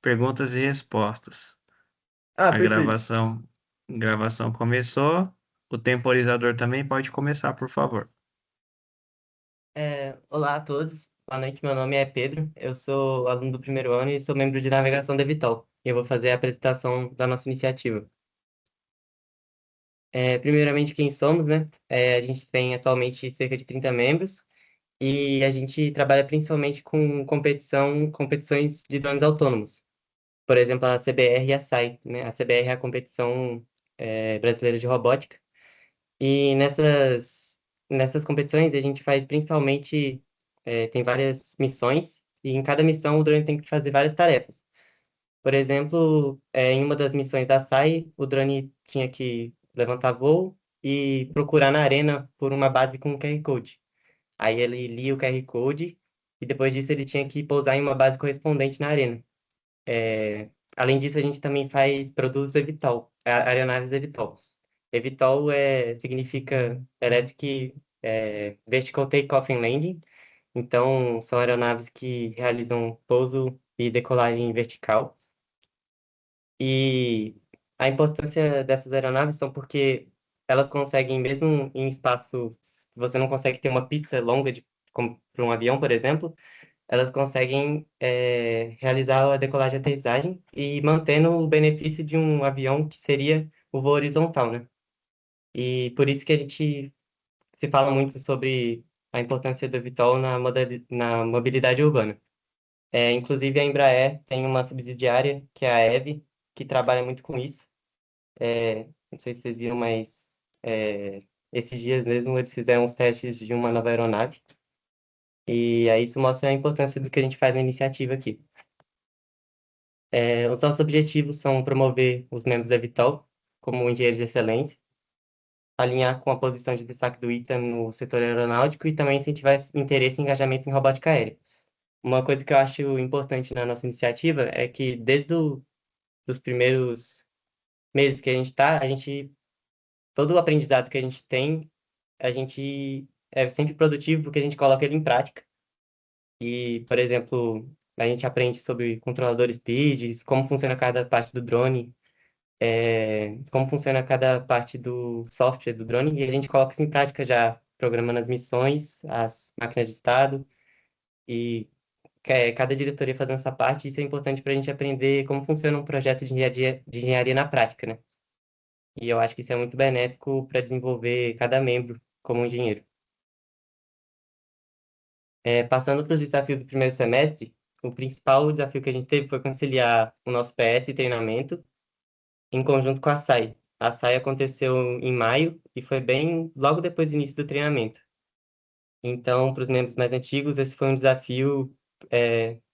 perguntas e respostas. Ah, A perfeito. gravação começou. O temporizador também pode começar, por favor. Olá a todos, boa noite. Meu nome é Pedro, eu sou aluno do primeiro ano e sou membro de navegação da Vitol. E eu vou fazer a apresentação da nossa iniciativa. Primeiramente, quem somos, né? A gente tem atualmente cerca de 30 membros e a gente trabalha principalmente com competições de drones autônomos. Por exemplo, a CBR e a SAI, né? A CBR é a competição brasileira de robótica. E nessas competições a gente faz principalmente, tem várias missões, e em cada missão o drone tem que fazer várias tarefas. Por exemplo, em uma das missões da SAI, o drone tinha que levantar voo e procurar na arena por uma base com QR Code. Aí ele lia o QR Code e depois disso ele tinha que pousar em uma base correspondente na arena. Além disso, a gente também produz eVTOL, aeronaves eVTOL. eVTOL significa Vertical Takeoff and Landing. Então, são aeronaves que realizam pouso e decolagem vertical. E a importância dessas aeronaves são porque elas conseguem, mesmo em espaço, você não consegue ter uma pista longa como para um avião, por exemplo, elas conseguem realizar a decolagem e aterrissagem e mantendo o benefício de um avião que seria o voo horizontal, né? E por isso que a gente se fala muito sobre a importância do VTOL na mobilidade urbana. Inclusive, a Embraer tem uma subsidiária, que é a EVE, que trabalha muito com isso. Não sei se vocês viram, mas esses dias mesmo eles fizeram os testes de uma nova aeronave. E aí isso mostra a importância do que a gente faz na iniciativa aqui. Os nossos objetivos são promover os membros da VTOL como engenheiros de excelência, alinhar com a posição de destaque do ITA no setor aeronáutico e também incentivar esse interesse e engajamento em robótica aérea. Uma coisa que eu acho importante na nossa iniciativa é que dos primeiros meses que a gente está, todo o aprendizado que a gente tem, a gente é sempre produtivo porque a gente coloca ele em prática. E, por exemplo, a gente aprende sobre controlador speed, como funciona cada parte do drone, como funciona cada parte do software do drone, e a gente coloca isso em prática já, programando as missões, as máquinas de estado, e cada diretoria fazendo essa parte. Isso é importante para a gente aprender como funciona um projeto de engenharia na prática, né? E eu acho que isso é muito benéfico para desenvolver cada membro como engenheiro. Passando para os desafios do primeiro semestre, o principal desafio que a gente teve foi conciliar o nosso PS e treinamento em conjunto com a SAI. A SAI aconteceu em maio e foi bem logo depois do início do treinamento. Então, para os membros mais antigos, esse foi um desafio,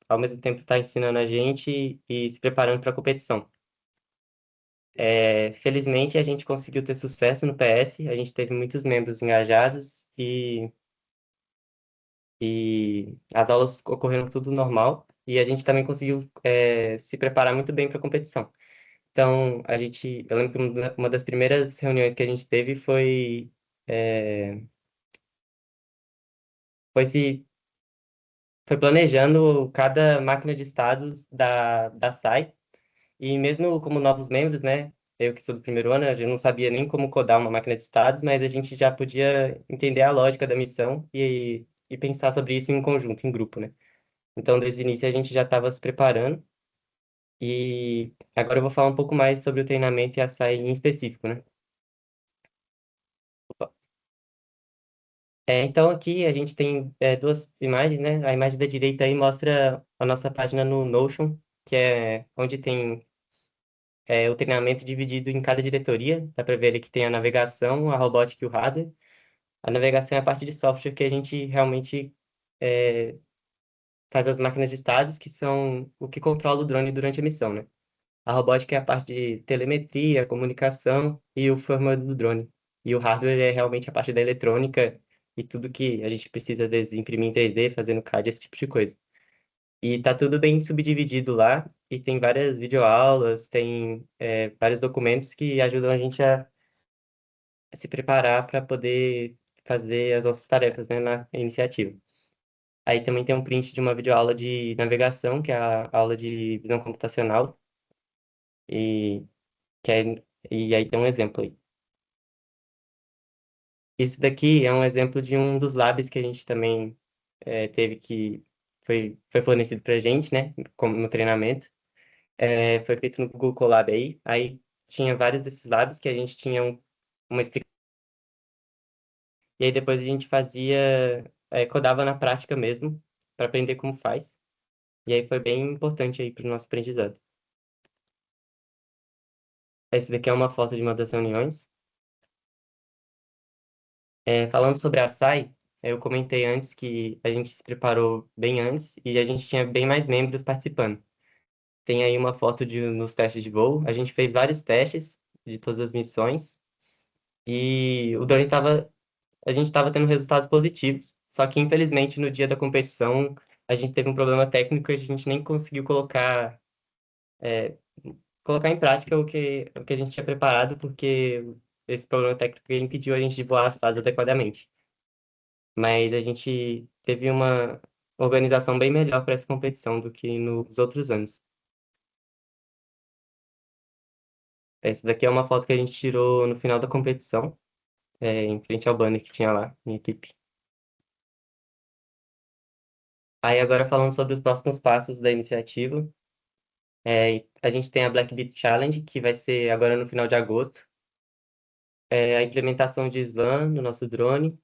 ao mesmo tempo estar ensinando a gente e se preparando para a competição. Felizmente, a gente conseguiu ter sucesso no PS, a gente teve muitos membros engajados e as aulas ocorreram tudo normal e a gente também conseguiu, se preparar muito bem para a competição. Então, eu lembro que uma das primeiras reuniões que a gente teve é, foi se foi planejando cada máquina de estados da SAI, e mesmo como novos membros, né, eu que sou do primeiro ano, eu não sabia nem como codar uma máquina de estados, mas a gente já podia entender a lógica da missão e pensar sobre isso em conjunto, em grupo, né. Então, desde o início, a gente já estava se preparando, e agora eu vou falar um pouco mais sobre o treinamento e a SAI em específico, né. Então, aqui a gente tem duas imagens, né? A imagem da direita aí mostra a nossa página no Notion, que é onde tem o treinamento dividido em cada diretoria. Dá para ver ali que tem a navegação, a robótica e o hardware. A navegação é a parte de software que a gente realmente é, faz as máquinas de estados, que são o que controla o drone durante a missão, né? A robótica é a parte de telemetria, comunicação e o firmware do drone. E o hardware é realmente a parte da eletrônica e tudo que a gente precisa imprimir em 3D, fazer no CAD, esse tipo de coisa. E tá tudo bem subdividido lá, e tem várias videoaulas, tem vários documentos que ajudam a gente a se preparar para poder fazer as nossas tarefas, né, na iniciativa. Aí também tem um print de uma videoaula de navegação, que é a aula de visão computacional, e, que é, e aí tem um exemplo aí. Isso daqui é um exemplo de um dos labs que a gente também teve que foi fornecido para a gente, né, como no treinamento. Foi feito no Google Colab aí. Aí tinha vários desses labs que a gente tinha uma explicação. E aí depois a gente fazia, codava na prática mesmo, para aprender como faz. E aí foi bem importante aí para o nosso aprendizado. Esse daqui é uma foto de uma das reuniões. Falando sobre a SAI, eu comentei antes que a gente se preparou bem antes e a gente tinha bem mais membros participando. Tem aí uma foto nos testes de voo. A gente fez vários testes de todas as missões e o drone a gente estava tendo resultados positivos. Só que, infelizmente, no dia da competição, a gente teve um problema técnico e a gente nem conseguiu colocar em prática o que a gente tinha preparado, porque esse problema técnico impediu a gente de voar as fases adequadamente. Mas a gente teve uma organização bem melhor para essa competição do que nos outros anos. Essa daqui é uma foto que a gente tirou no final da competição, em frente ao banner que tinha lá, em equipe. Aí agora falando sobre os próximos passos da iniciativa, a gente tem a Black Beat Challenge, que vai ser agora no final de agosto, a implementação de SLAM no nosso drone,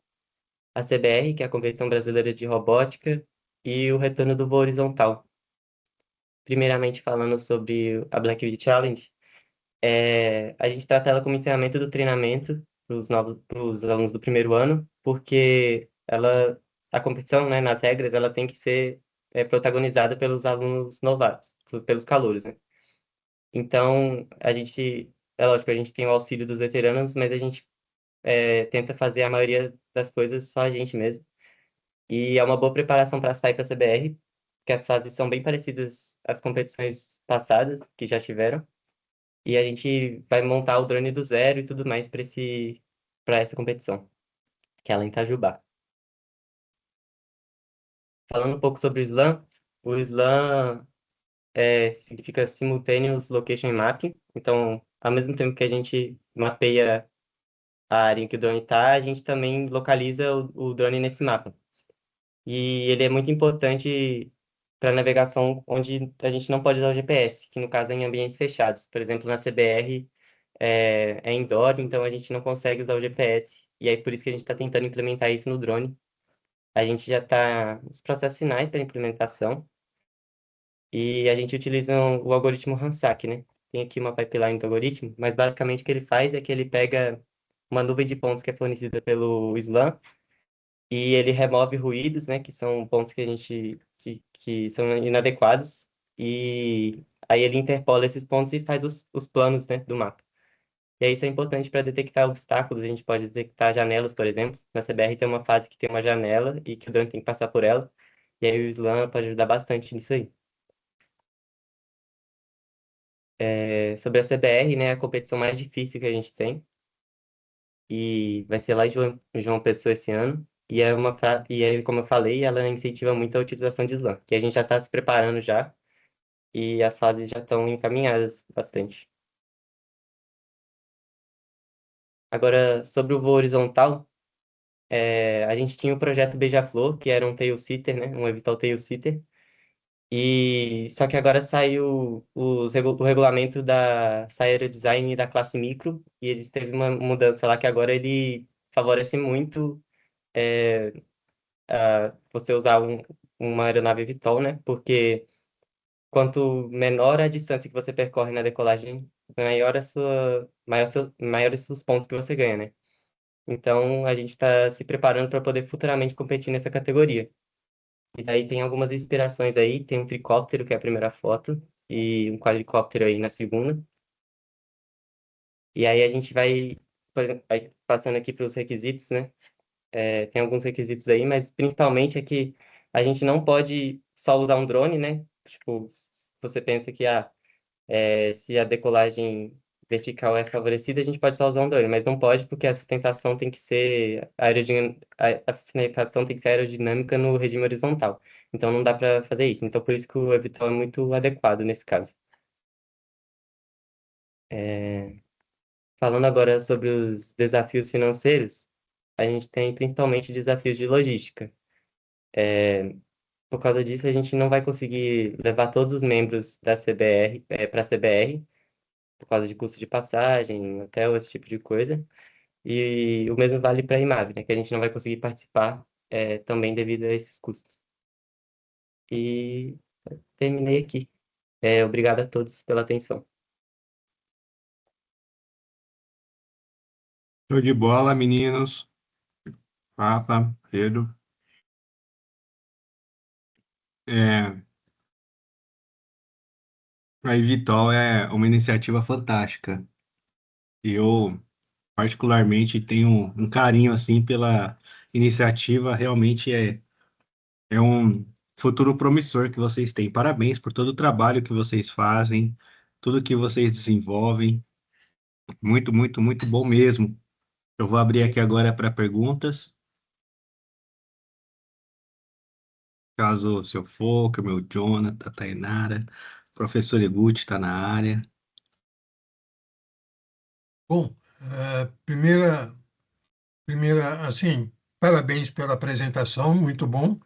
a CBR, que é a Competição Brasileira de Robótica, e o retorno do voo horizontal. Primeiramente falando sobre a Black Beat Challenge, a gente trata ela como encerramento do treinamento para os alunos do primeiro ano, porque a competição, né, nas regras, ela tem que ser protagonizada pelos alunos novatos, pelos calouros, né? Então, é lógico, a gente tem o auxílio dos veteranos, mas a gente tenta fazer a maioria das coisas só a gente mesmo. E é uma boa preparação para sair para a CBR, que as fases são bem parecidas às competições passadas que já tiveram. E a gente vai montar o drone do zero e tudo mais para essa competição, que é lá em Itajubá. Falando um pouco sobre o SLAM significa Simultaneous Location Mapping. Então, ao mesmo tempo que a gente mapeia a área em que o drone está, a gente também localiza o drone nesse mapa. E ele é muito importante para navegação onde a gente não pode usar o GPS, que no caso é em ambientes fechados. Por exemplo, na CBR é indoor, então a gente não consegue usar o GPS. E aí por isso que a gente está tentando implementar isso no drone. A gente já está nos processos finais para implementação e a gente utiliza o algoritmo Randstad, né? Tem aqui uma pipeline do algoritmo, mas basicamente o que ele faz é que ele pega uma nuvem de pontos que é fornecida pelo SLAM e ele remove ruídos, né, que são pontos que que são inadequados, e aí ele interpola esses pontos e faz os planos, né, do mapa. E aí isso é importante para detectar obstáculos, a gente pode detectar janelas, por exemplo. Na CBR tem uma fase que tem uma janela e que o drone tem que passar por ela, e aí o Slam pode ajudar bastante nisso aí. Sobre a CBR, né, a competição mais difícil que a gente tem, e vai ser lá em João Pessoa esse ano. E aí, como eu falei, ela incentiva muito a utilização de slam, que a gente já está se preparando já, e as fases já estão encaminhadas bastante. Agora, sobre o voo horizontal, a gente tinha o projeto Beija-Flor, que era um tail sitter, né, um eVTOL tail sitter, e só que agora saiu o regulamento da Saero Design da classe micro, e eles teve uma mudança lá que agora ele favorece muito é, você usar uma aeronave VTOL, né? Porque quanto menor a distância que você percorre na decolagem, maiores os pontos que você ganha, né? Então, a gente está se preparando para poder futuramente competir nessa categoria. E daí tem algumas inspirações aí, tem um tricóptero, que é a primeira foto, e um quadricóptero aí na segunda. E aí a gente vai, por exemplo, aí passando aqui para os requisitos, né? Tem alguns requisitos aí, mas principalmente é que a gente não pode só usar um drone, né? Tipo, você pensa que se a decolagem vertical é favorecida, a gente pode só usar um drone, mas não pode porque a sustentação tem que ser a sustentação tem que ser aerodinâmica no regime horizontal. Então não dá para fazer isso. Então por isso que o eVTOL é muito adequado nesse caso. É, Falando agora sobre os desafios financeiros, a gente tem principalmente desafios de logística. Por causa disso, a gente não vai conseguir levar todos os membros da CBR para a CBR, por causa de custo de passagem, hotel, esse tipo de coisa. E o mesmo vale para a IMAB, né, que a gente não vai conseguir participar também devido a esses custos. E terminei aqui. Obrigado a todos pela atenção. Show de bola, meninos. Rafa, Pedro. É, a Evitol é uma iniciativa fantástica. E eu, particularmente, tenho um carinho, assim, pela iniciativa. Realmente é um futuro promissor que vocês têm. Parabéns por todo o trabalho que vocês fazem, tudo que vocês desenvolvem. Muito, muito, muito bom mesmo. Eu vou abrir aqui agora para perguntas. Caso o seu Foca, o meu Jonathan, a Tainara, o professor Eguchi está na área. Bom, primeira, assim, parabéns pela apresentação, muito bom.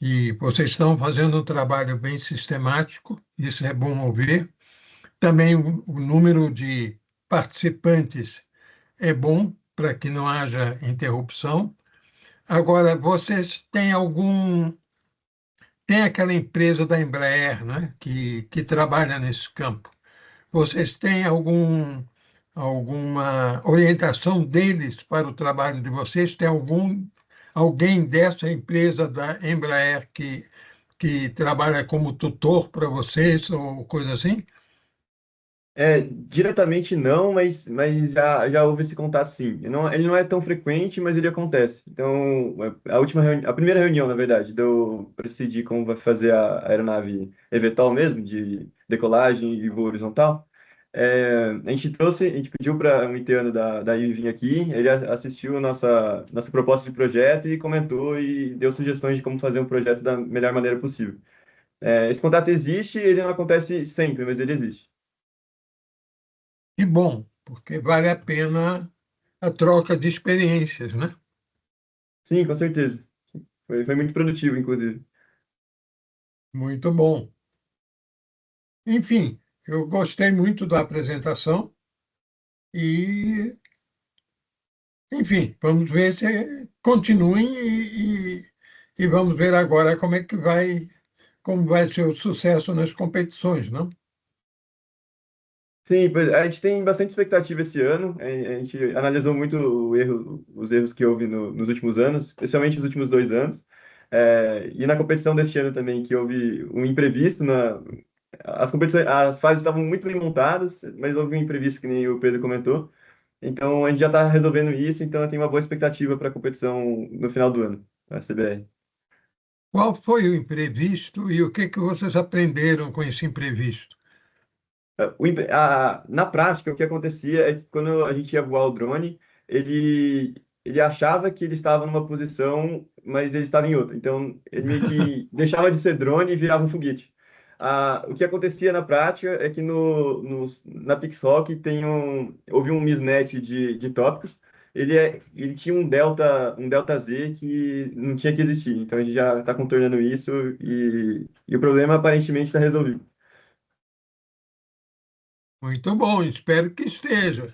E vocês estão fazendo um trabalho bem sistemático, isso é bom ouvir. Também o número de participantes é bom para que não haja interrupção. Agora, vocês têm tem aquela empresa da Embraer, né, que trabalha nesse campo. Vocês têm alguma orientação deles para o trabalho de vocês? Tem alguém dessa empresa da Embraer que trabalha como tutor para vocês ou coisa assim? Diretamente não, mas já houve esse contato sim. Ele não é tão frequente, mas ele acontece. Então, a primeira reunião, na verdade, para decidir como vai fazer a aeronave eVTOL mesmo, de decolagem e voo horizontal, a gente pediu para um itiano da IVE vir aqui, ele assistiu a nossa proposta de projeto e comentou e deu sugestões de como fazer um projeto da melhor maneira possível. Esse contato existe, ele não acontece sempre, mas ele existe. Que bom, porque vale a pena a troca de experiências, né? Sim, com certeza. Foi muito produtivo, inclusive. Muito bom. Enfim, eu gostei muito da apresentação e, enfim, vamos ver se continuem e vamos ver agora como vai ser o sucesso nas competições, não? Sim, pois, a gente tem bastante expectativa esse ano. A gente analisou muito os erros que houve nos últimos anos, especialmente nos últimos 2 anos. E na competição deste ano também, que houve um imprevisto. As competições, as fases estavam muito bem montadas, mas houve um imprevisto, que nem o Pedro comentou. Então a gente já está resolvendo isso, então eu tenho uma boa expectativa para a competição no final do ano, a CBR. Qual foi o imprevisto e o que vocês aprenderam com esse imprevisto? Na prática, o que acontecia é que quando a gente ia voar o drone, ele achava que ele estava numa posição, mas ele estava em outra. Então, ele meio que deixava de ser drone e virava um foguete. O que acontecia na prática é que na Pixhawk houve um mismatch de tópicos. Ele tinha um delta Z que não tinha que existir. Então, a gente já está contornando isso e o problema aparentemente está resolvido. Muito bom, espero que esteja.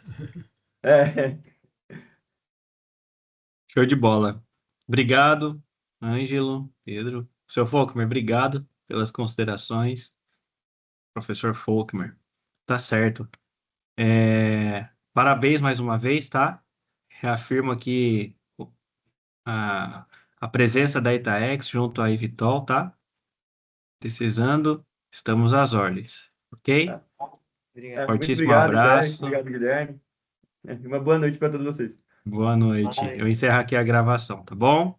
É, Show de bola. Obrigado, Ângelo, Pedro. Seu Folkmer, obrigado pelas considerações. Professor Folkmer, tá certo. Parabéns mais uma vez, tá? Reafirmo aqui a, a presença da Itaex junto à Evitol, tá? Precisando, estamos às ordens, ok? Obrigado. Muito Fortíssimo obrigado, Ité. abraço, Obrigado, Guilherme. Uma boa noite para todos vocês. boa noite. Boa Eu noite. encerro aqui a gravação, tá bom?